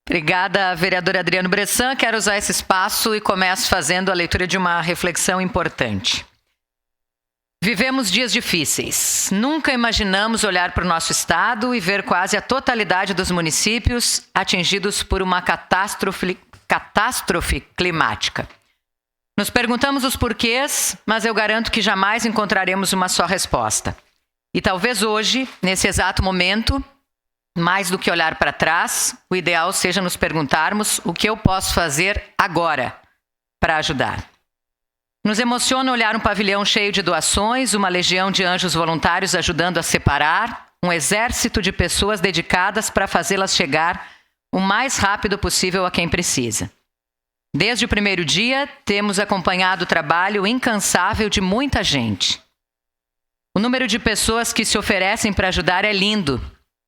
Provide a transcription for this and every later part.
Obrigada, vereador Adriano Bressan. Quero usar esse espaço e começo fazendo a leitura de uma reflexão importante. Vivemos dias difíceis. Nunca imaginamos olhar para o nosso estado e ver quase a totalidade dos municípios atingidos por uma catástrofe climática. Nos perguntamos os porquês, mas eu garanto que jamais encontraremos uma só resposta. E talvez hoje, nesse exato momento, mais do que olhar para trás, o ideal seja nos perguntarmos o que eu posso fazer agora para ajudar. Nos emociona olhar um pavilhão cheio de doações, uma legião de anjos voluntários ajudando a separar, um exército de pessoas dedicadas para fazê-las chegar o mais rápido possível a quem precisa. Desde o primeiro dia, temos acompanhado o trabalho incansável de muita gente. O número de pessoas que se oferecem para ajudar é lindo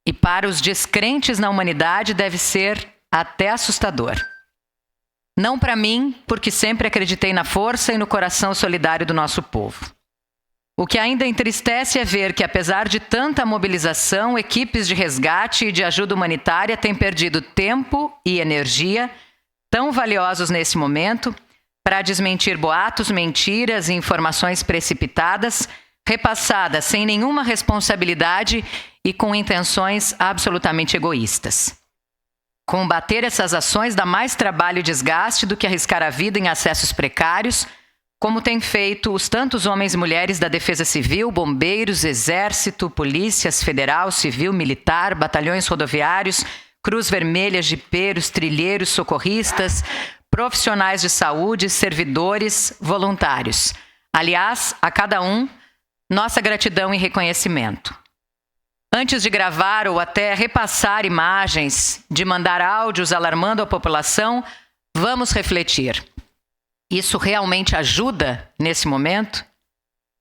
e para os descrentes na humanidade deve ser até assustador. Não para mim, porque sempre acreditei na força e no coração solidário do nosso povo. O que ainda entristece é ver que, apesar de tanta mobilização, equipes de resgate e de ajuda humanitária têm perdido tempo e energia tão valiosos nesse momento para desmentir boatos, mentiras e informações precipitadas, repassadas sem nenhuma responsabilidade e com intenções absolutamente egoístas. Combater essas ações dá mais trabalho e desgaste do que arriscar a vida em acessos precários, como têm feito os tantos homens e mulheres da Defesa Civil, bombeiros, exército, polícias federal, civil, militar, batalhões rodoviários, Cruz Vermelha, jipeiros, trilheiros, socorristas, profissionais de saúde, servidores, voluntários. Aliás, a cada um, nossa gratidão e reconhecimento. Antes de gravar ou até repassar imagens, de mandar áudios alarmando a população, vamos refletir. Isso realmente ajuda nesse momento?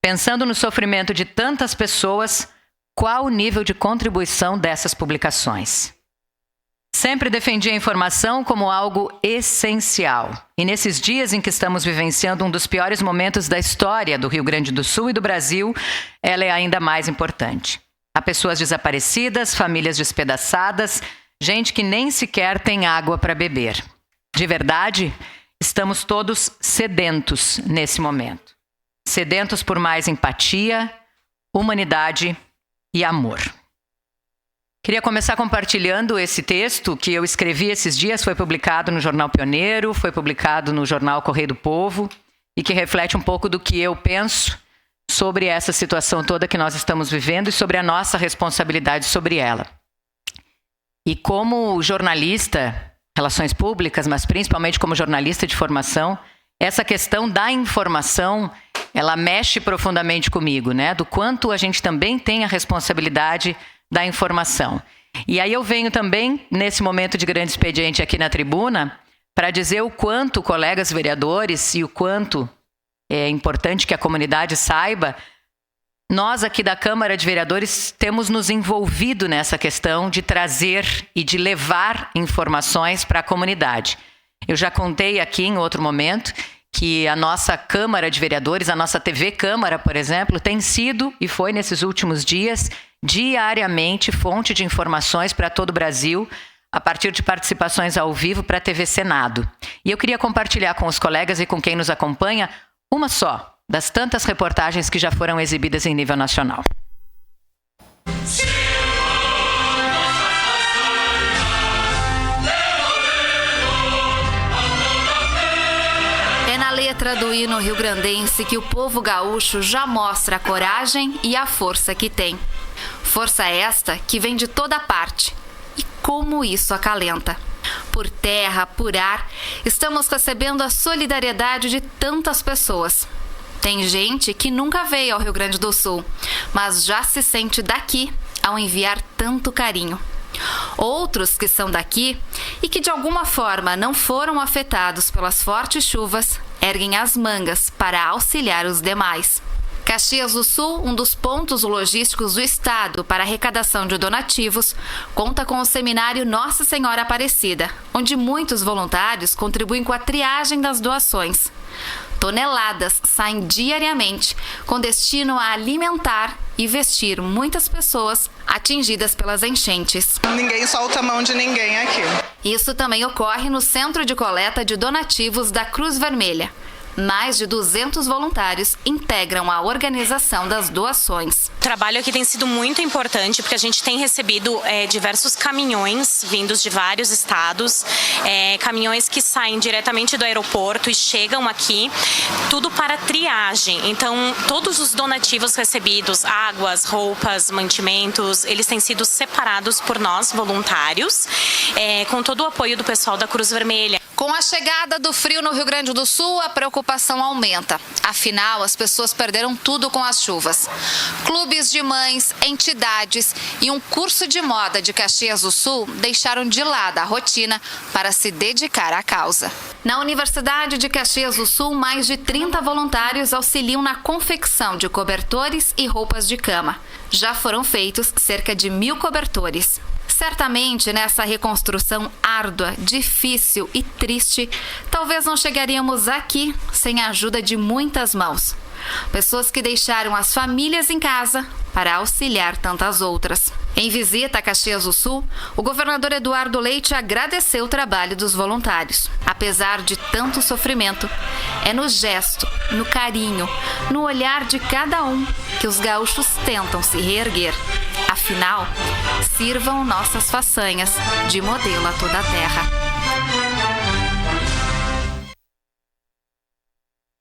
Pensando no sofrimento de tantas pessoas, qual o nível de contribuição dessas publicações? Sempre defendi a informação como algo essencial. E nesses dias em que estamos vivenciando um dos piores momentos da história do Rio Grande do Sul e do Brasil, ela é ainda mais importante. Há pessoas desaparecidas, famílias despedaçadas, gente que nem sequer tem água para beber. De verdade, estamos todos sedentos nesse momento. Sedentos por mais empatia, humanidade e amor. Queria começar compartilhando esse texto que eu escrevi esses dias, foi publicado no Jornal Pioneiro, foi publicado no Jornal Correio do Povo e que reflete um pouco do que eu penso sobre essa situação toda que nós estamos vivendo e sobre a nossa responsabilidade sobre ela. E como jornalista, relações públicas, mas principalmente como jornalista de formação, essa questão da informação, ela mexe profundamente comigo, né? Do quanto a gente também tem a responsabilidade da informação. E aí eu venho também, nesse momento de grande expediente aqui na tribuna, para dizer o quanto colegas vereadores e o quanto é importante que a comunidade saiba, nós aqui da Câmara de Vereadores temos nos envolvido nessa questão de trazer e de levar informações para a comunidade. Eu já contei aqui em outro momento que a nossa Câmara de Vereadores, a nossa TV Câmara, por exemplo, tem sido e foi nesses últimos dias diariamente fonte de informações para todo o Brasil, a partir de participações ao vivo para a TV Senado. E eu queria compartilhar com os colegas e com quem nos acompanha uma só das tantas reportagens que já foram exibidas em nível nacional. É na letra do hino rio-grandense que o povo gaúcho já mostra a coragem e a força que tem. Força esta que vem de toda parte. E como isso acalenta. Por terra, por ar, estamos recebendo a solidariedade de tantas pessoas. Tem gente que nunca veio ao Rio Grande do Sul, mas já se sente daqui ao enviar tanto carinho. Outros que são daqui e que de alguma forma não foram afetados pelas fortes chuvas, erguem as mangas para auxiliar os demais. Caxias do Sul, um dos pontos logísticos do estado para arrecadação de donativos, conta com o seminário Nossa Senhora Aparecida, onde muitos voluntários contribuem com a triagem das doações. Toneladas saem diariamente, com destino a alimentar e vestir muitas pessoas atingidas pelas enchentes. Ninguém solta a mão de ninguém aqui. Isso também ocorre no Centro de Coleta de Donativos da Cruz Vermelha. Mais de 200 voluntários integram a organização das doações. O trabalho aqui tem sido muito importante porque a gente tem recebido diversos caminhões vindos de vários estados, caminhões que saem diretamente do aeroporto e chegam aqui, tudo para triagem. Então, todos os donativos recebidos, águas, roupas, mantimentos, eles têm sido separados por nós, voluntários, com todo o apoio do pessoal da Cruz Vermelha. Com a chegada do frio no Rio Grande do Sul, a preocupação aumenta. Afinal, as pessoas perderam tudo com as chuvas. Clubes de mães, entidades e um curso de moda de Caxias do Sul deixaram de lado a rotina para se dedicar à causa. Na Universidade de Caxias do Sul, mais de 30 voluntários auxiliam na confecção de cobertores e roupas de cama. Já foram feitos cerca de 1.000 cobertores. Certamente, nessa reconstrução árdua, difícil e triste, talvez não chegaríamos aqui sem a ajuda de muitas mãos. Pessoas que deixaram as famílias em casa para auxiliar tantas outras. Em visita a Caxias do Sul, o governador Eduardo Leite agradeceu o trabalho dos voluntários. Apesar de tanto sofrimento, é no gesto, no carinho, no olhar de cada um que os gaúchos tentam se reerguer. Afinal, sirvam nossas façanhas de modelo a toda a terra.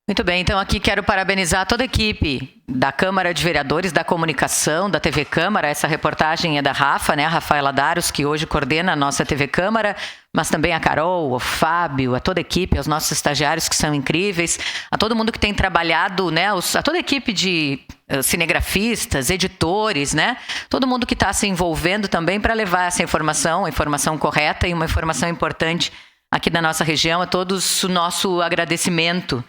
Muito bem, então aqui quero parabenizar toda a equipe da Câmara de Vereadores, da Comunicação, da TV Câmara. Essa reportagem é da Rafa, né? A Rafaela Daros, que hoje coordena a nossa TV Câmara, mas também a Carol, o Fábio, a toda a equipe, aos nossos estagiários que são incríveis, a todo mundo que tem trabalhado, né? A toda a equipe de cinegrafistas, editores, né? Todo mundo que está se envolvendo também para levar essa informação, a informação correta e uma informação importante aqui da nossa região. A todos o nosso agradecimento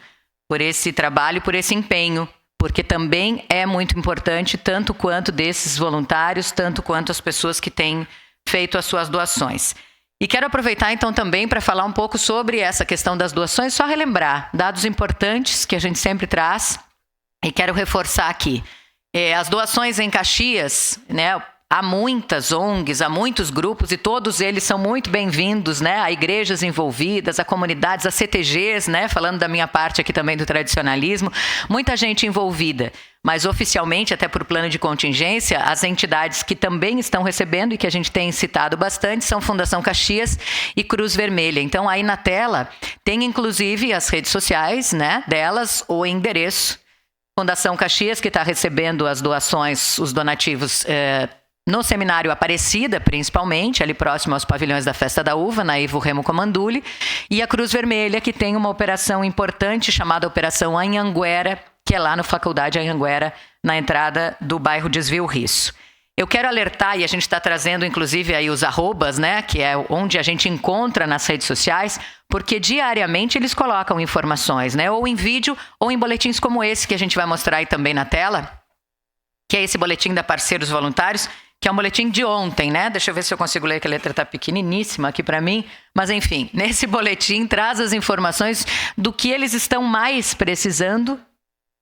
por esse trabalho, por esse empenho, porque também é muito importante, tanto quanto desses voluntários, tanto quanto as pessoas que têm feito as suas doações. E quero aproveitar então também para falar um pouco sobre essa questão das doações, só relembrar dados importantes que a gente sempre traz e quero reforçar aqui. As doações em Caxias, né? Há muitas ONGs, há muitos grupos e todos eles são muito bem-vindos, né? Há igrejas envolvidas, há comunidades, há CTGs, né? Falando da minha parte aqui também do tradicionalismo, muita gente envolvida. Mas oficialmente, até por plano de contingência, as entidades que também estão recebendo e que a gente tem citado bastante são Fundação Caxias e Cruz Vermelha. Então aí na tela tem inclusive as redes sociais, né, delas, o endereço. Fundação Caxias, que está recebendo as doações, os donativos no Seminário Aparecida, principalmente, ali próximo aos pavilhões da Festa da Uva, na Ivo Remo Comanduli, e a Cruz Vermelha, que tem uma operação importante chamada Operação Anhanguera, que é lá no Faculdade Anhanguera, na entrada do bairro Desvio Risso. Eu quero alertar, e a gente está trazendo inclusive aí os arrobas, né, que é onde a gente encontra nas redes sociais, porque diariamente eles colocam informações, né, ou em vídeo ou em boletins como esse que a gente vai mostrar aí também na tela, que é esse boletim da Parceiros Voluntários, que é um boletim de ontem, né? Deixa eu ver se eu consigo ler, que a letra está pequeniníssima aqui para mim. Mas, enfim, nesse boletim traz as informações do que eles estão mais precisando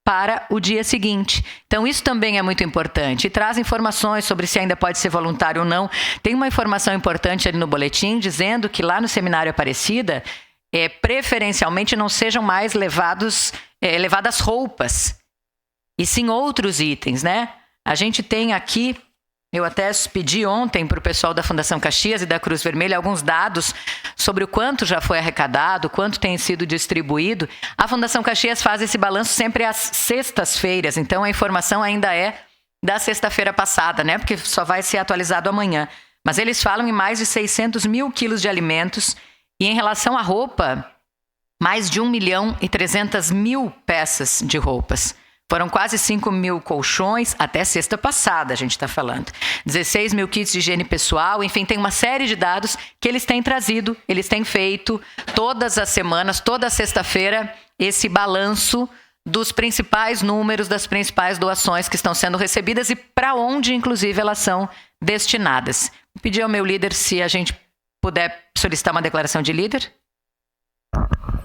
para o dia seguinte. Então, isso também é muito importante. E traz informações sobre se ainda pode ser voluntário ou não. Tem uma informação importante ali no boletim, dizendo que lá no Seminário Aparecida, preferencialmente não sejam mais levadas roupas, e sim outros itens, né? A gente tem aqui... Eu até pedi ontem para o pessoal da Fundação Caxias e da Cruz Vermelha alguns dados sobre o quanto já foi arrecadado, quanto tem sido distribuído. A Fundação Caxias faz esse balanço sempre às sextas-feiras, então a informação ainda é da sexta-feira passada, né? Porque só vai ser atualizado amanhã. Mas eles falam em mais de 600 mil quilos de alimentos e em relação à roupa, mais de 1.300.000 peças de roupas. Foram quase 5.000 colchões, até sexta passada a gente está falando. 16 mil kits de higiene pessoal, enfim, tem uma série de dados que eles têm trazido, eles têm feito todas as semanas, toda sexta-feira, esse balanço dos principais números, das principais doações que estão sendo recebidas e para onde, inclusive, elas são destinadas. Vou pedir ao meu líder se a gente puder solicitar uma declaração de líder.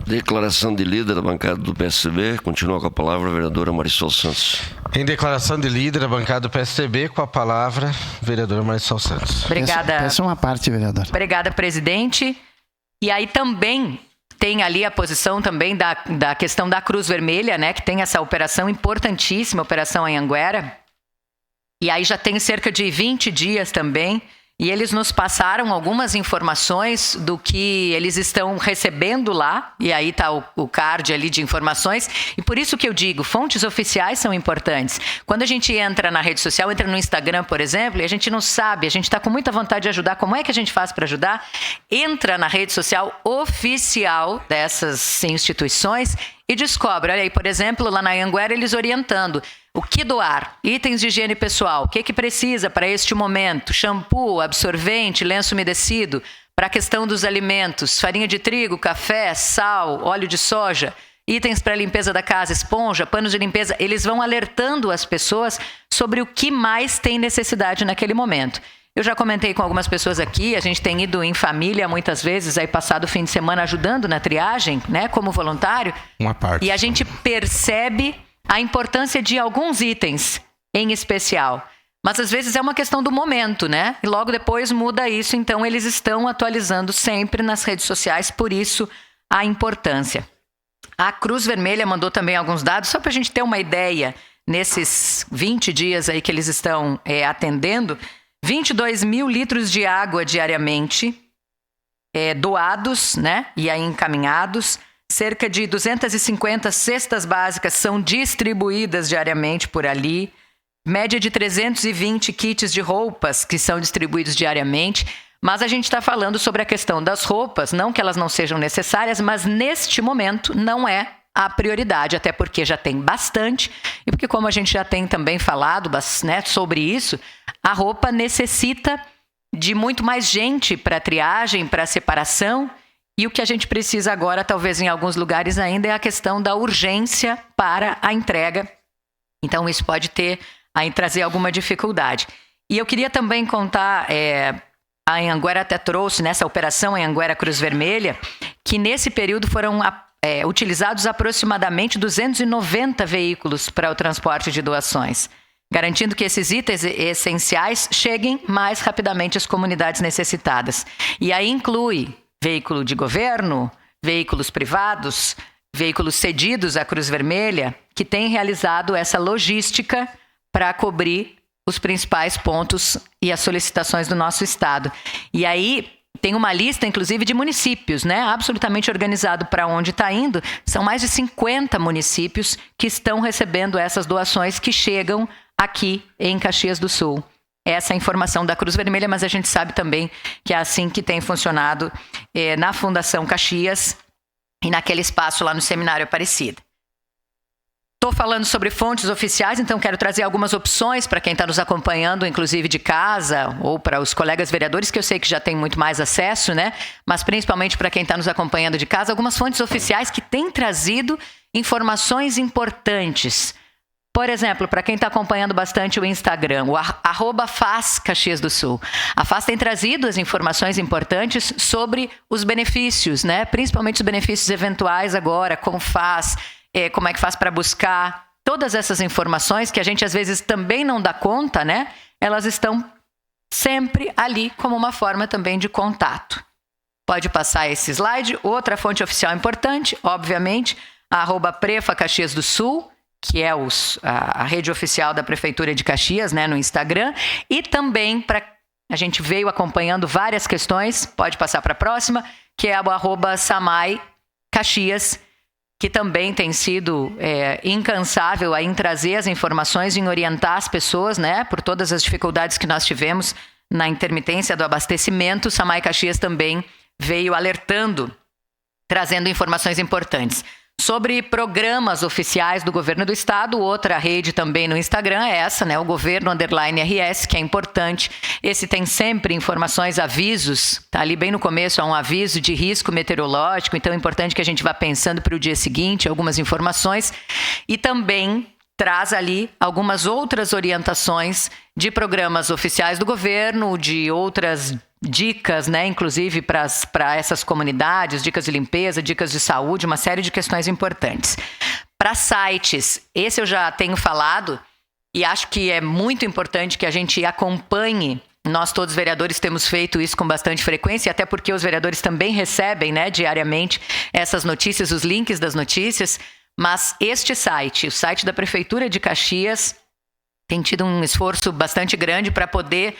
Declaração de líder da bancada do PSB. Continua com a palavra a vereadora Marisol Santos. Em declaração de líder, a bancada do PSDB, com a palavra, vereadora Marissol Santos. Obrigada. Peço uma parte, vereador. Obrigada, presidente. E aí também tem ali a posição também da questão da Cruz Vermelha, né? Que tem essa operação importantíssima, Operação Anhanguera. E aí já tem cerca de 20 dias também. E eles nos passaram algumas informações do que eles estão recebendo lá. E aí está o card ali de informações. E por isso que eu digo, fontes oficiais são importantes. Quando a gente entra na rede social, entra no Instagram, por exemplo, e a gente não sabe, a gente está com muita vontade de ajudar. Como é que a gente faz para ajudar? Entra na rede social oficial dessas instituições e descobre. Olha aí, por exemplo, lá na Anhanguera, eles orientando. O que doar? Itens de higiene pessoal. O que precisa para este momento? Shampoo, absorvente, lenço umedecido. Para a questão dos alimentos, farinha de trigo, café, sal, óleo de soja. Itens para limpeza da casa, esponja, panos de limpeza. Eles vão alertando as pessoas sobre o que mais tem necessidade naquele momento. Eu já comentei com algumas pessoas aqui, a gente tem ido em família muitas vezes, aí passado o fim de semana ajudando na triagem, né, como voluntário. Uma parte. E a gente percebe a importância de alguns itens em especial. Mas às vezes é uma questão do momento, né? E logo depois muda isso, então eles estão atualizando sempre nas redes sociais, por isso a importância. A Cruz Vermelha mandou também alguns dados, só para a gente ter uma ideia, nesses 20 dias aí que eles estão atendendo, 22 mil litros de água diariamente doados, né? E aí encaminhados. Cerca de 250 cestas básicas são distribuídas diariamente por ali. Média de 320 kits de roupas que são distribuídos diariamente. Mas a gente está falando sobre a questão das roupas, não que elas não sejam necessárias, mas neste momento não é a prioridade, até porque já tem bastante. E porque, como a gente já tem também falado, né, sobre isso, a roupa necessita de muito mais gente para triagem, para separação. E o que a gente precisa agora, talvez em alguns lugares ainda, é a questão da urgência para a entrega. Então, isso pode trazer alguma dificuldade. E eu queria também contar, a Anhanguera até trouxe, nessa operação Anhanguera Cruz Vermelha, que nesse período foram utilizados aproximadamente 290 veículos para o transporte de doações, garantindo que esses itens essenciais cheguem mais rapidamente às comunidades necessitadas. E aí inclui veículo de governo, veículos privados, veículos cedidos à Cruz Vermelha, que têm realizado essa logística para cobrir os principais pontos e as solicitações do nosso estado. E aí tem uma lista, inclusive, de municípios, né? Absolutamente organizado para onde está indo. São mais de 50 municípios que estão recebendo essas doações que chegam aqui em Caxias do Sul. Essa é a informação da Cruz Vermelha, mas a gente sabe também que é assim que tem funcionado na Fundação Caxias e naquele espaço lá no Seminário Aparecida. Estou falando sobre fontes oficiais, então quero trazer algumas opções para quem está nos acompanhando, inclusive de casa, ou para os colegas vereadores, que eu sei que já tem muito mais acesso, né? Mas principalmente para quem está nos acompanhando de casa, algumas fontes oficiais que têm trazido informações importantes. Por exemplo, para quem está acompanhando bastante o Instagram, o @FAZ Caxias do Sul. A FAZ tem trazido as informações importantes sobre os benefícios, né? Principalmente os benefícios eventuais agora, como faz, como é que faz para buscar. Todas essas informações que a gente às vezes também não dá conta, né? Elas estão sempre ali como uma forma também de contato. Pode passar esse slide. Outra fonte oficial importante, obviamente, a @Prefa Caxias do Sul, que é a rede oficial da Prefeitura de Caxias, né, no Instagram. E também, a gente veio acompanhando várias questões, pode passar para a próxima, que é o @Samai Caxias, que também tem sido incansável em trazer as informações, em orientar as pessoas, né, por todas as dificuldades que nós tivemos na intermitência do abastecimento. Samai Caxias também veio alertando, trazendo informações importantes. Sobre programas oficiais do governo do estado, outra rede também no Instagram é essa, né? O Governo _RS, que é importante. Esse tem sempre informações, avisos, tá ali bem no começo, há um aviso de risco meteorológico, então é importante que a gente vá pensando para o dia seguinte algumas informações. E também traz ali algumas outras orientações de programas oficiais do governo, de outras dicas, né, inclusive para essas comunidades, dicas de limpeza, dicas de saúde, uma série de questões importantes. Para sites, esse eu já tenho falado, E acho que é muito importante que a gente acompanhe. Nós todos vereadores temos feito isso com bastante frequência, até porque os vereadores também recebem, né, diariamente essas notícias, os links das notícias. Mas este site, o site da Prefeitura de Caxias, tem tido um esforço bastante grande para poder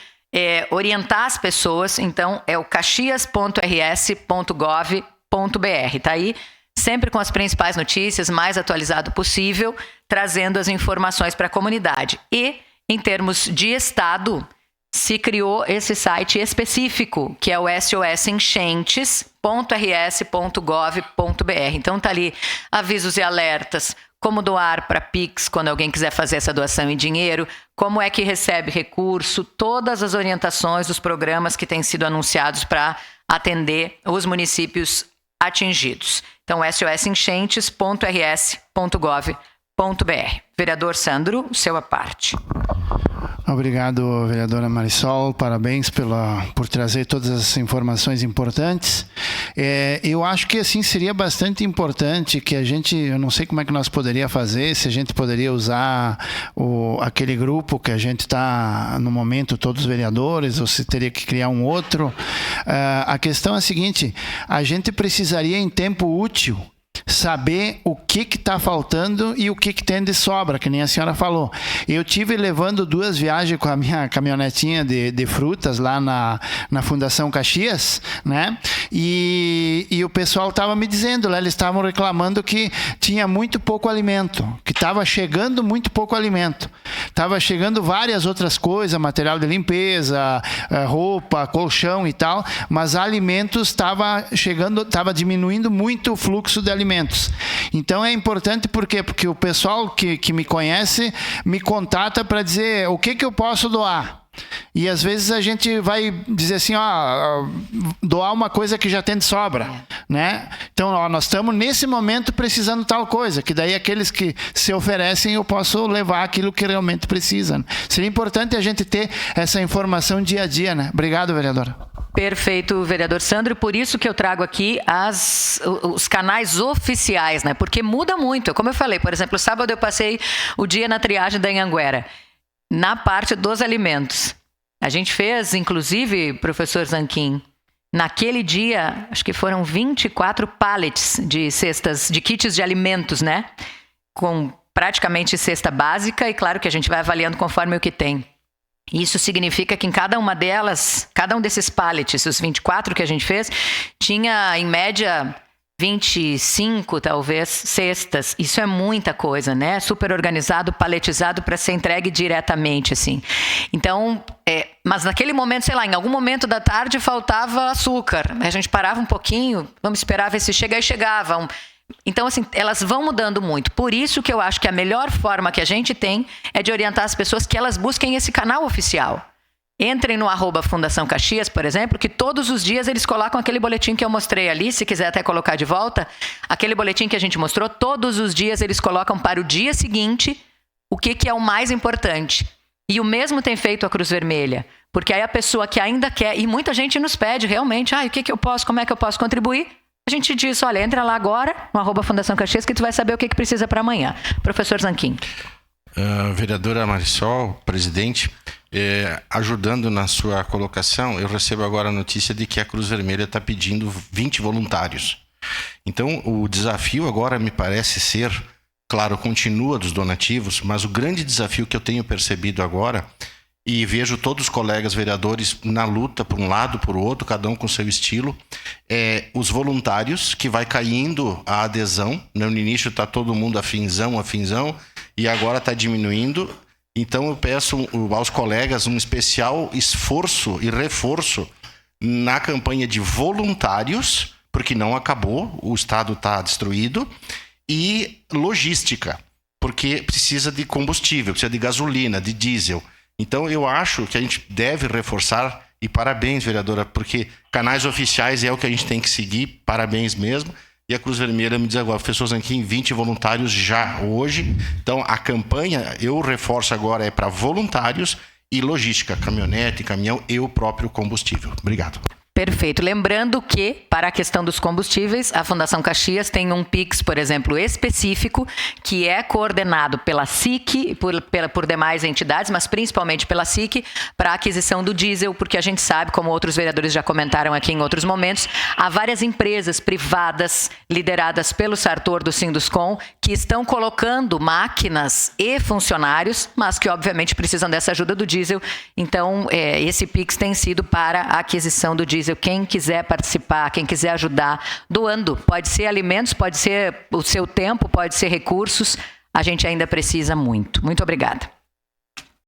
orientar as pessoas. Então, é o caxias.rs.gov.br. Está aí, sempre com as principais notícias, mais atualizado possível, trazendo as informações para a comunidade. E, em termos de estado, se criou esse site específico, que é o sosenchentes.rs.gov.br. Então tá ali avisos e alertas, como doar para Pix quando alguém quiser fazer essa doação em dinheiro, como é que recebe recurso, todas as orientações dos programas que têm sido anunciados para atender os municípios atingidos. Então, sosenchentes.rs.gov.br. Vereador Sandro, seu à parte. Obrigado, vereadora Marisol. Parabéns por trazer todas as informações importantes. Eu acho que assim seria bastante importante que a gente, eu não sei como é que nós poderia fazer, se a gente poderia usar aquele grupo que a gente está no momento, todos os vereadores, ou se teria que criar um outro. A questão é a seguinte: a gente precisaria em tempo útil saber o que está faltando e o que tem de sobra, que nem a senhora falou. Eu tive levando 2 viagens com a minha caminhonetinha de frutas lá na Fundação Caxias, né? E o pessoal estava me dizendo lá, eles estavam reclamando que tinha muito pouco alimento, que estava chegando muito pouco alimento. Estava chegando várias outras coisas, material de limpeza, roupa, colchão e tal, mas alimentos estava diminuindo muito o fluxo de alimentos. Então é importante porque o pessoal que me conhece me contata para dizer o que eu posso doar. E às vezes a gente vai dizer assim, doar uma coisa que já tem de sobra, né? Então, nós estamos nesse momento precisando tal coisa, que daí aqueles que se oferecem eu posso levar aquilo que realmente precisa. Seria importante a gente ter essa informação dia a dia, né? Obrigado, vereadora. Perfeito, vereador Sandro. Por isso que eu trago aqui os canais oficiais, né? Porque muda muito. Como eu falei, por exemplo, sábado eu passei o dia na triagem da Anhanguera, na parte dos alimentos. A gente fez, inclusive, professor Zanquim, naquele dia, acho que foram 24 pallets de cestas, de kits de alimentos, né? Com praticamente cesta básica, e claro que a gente vai avaliando conforme o que tem. Isso significa que em cada uma delas, cada um desses pallets, os 24 que a gente fez, tinha, em média, 25, talvez, cestas. Isso é muita coisa, né? Super organizado, paletizado para ser entregue diretamente, assim. Então, mas naquele momento, sei lá, em algum momento da tarde faltava açúcar. A gente parava um pouquinho, vamos esperar ver se chega, e chegava. Então, assim, elas vão mudando muito. Por isso que eu acho que a melhor forma que a gente tem é de orientar as pessoas que elas busquem esse canal oficial. Entrem no @Fundação Caxias, por exemplo, que todos os dias eles colocam aquele boletim que eu mostrei ali, se quiser até colocar de volta, aquele boletim que a gente mostrou, todos os dias eles colocam para o dia seguinte o que é o mais importante. E o mesmo tem feito a Cruz Vermelha, porque aí a pessoa que ainda quer, e muita gente nos pede realmente, o que eu posso, como é que eu posso contribuir? A gente diz, olha, entra lá agora, no @Fundação Caxias, que tu vai saber o que precisa para amanhã. Professor Zanquim. Vereadora Marisol, presidente, ajudando na sua colocação, eu recebo agora a notícia de que a Cruz Vermelha está pedindo 20 voluntários. Então, o desafio agora me parece ser, claro, continua dos donativos, mas o grande desafio que eu tenho percebido agora, e vejo todos os colegas vereadores na luta por um lado, por outro, cada um com seu estilo, os voluntários, que vai caindo a adesão. No início está todo mundo afinzão, e agora está diminuindo. Então eu peço aos colegas um especial esforço e reforço na campanha de voluntários, porque não acabou, o Estado está destruído, e logística, porque precisa de combustível, precisa de gasolina, de diesel. Então eu acho que a gente deve reforçar, e parabéns, vereadora, porque canais oficiais é o que a gente tem que seguir, parabéns mesmo. E a Cruz Vermelha me diz agora, professor Zanquim, 20 voluntários já hoje. Então a campanha, eu reforço agora, é para voluntários e logística, caminhonete, caminhão e o próprio combustível. Obrigado. Perfeito. Lembrando que, para a questão dos combustíveis, a Fundação Caxias tem um Pix, por exemplo, específico, que é coordenado pela SIC, por demais entidades, mas principalmente pela SIC, para a aquisição do diesel, porque a gente sabe, como outros vereadores já comentaram aqui em outros momentos, há várias empresas privadas, lideradas pelo Sartor do Sinduscom, que estão colocando máquinas e funcionários, mas que obviamente precisam dessa ajuda do diesel. Então, esse Pix tem sido para a aquisição do diesel. Quem quiser participar, quem quiser ajudar, doando. Pode ser alimentos, pode ser o seu tempo, pode ser recursos. A gente ainda precisa muito. Muito obrigada.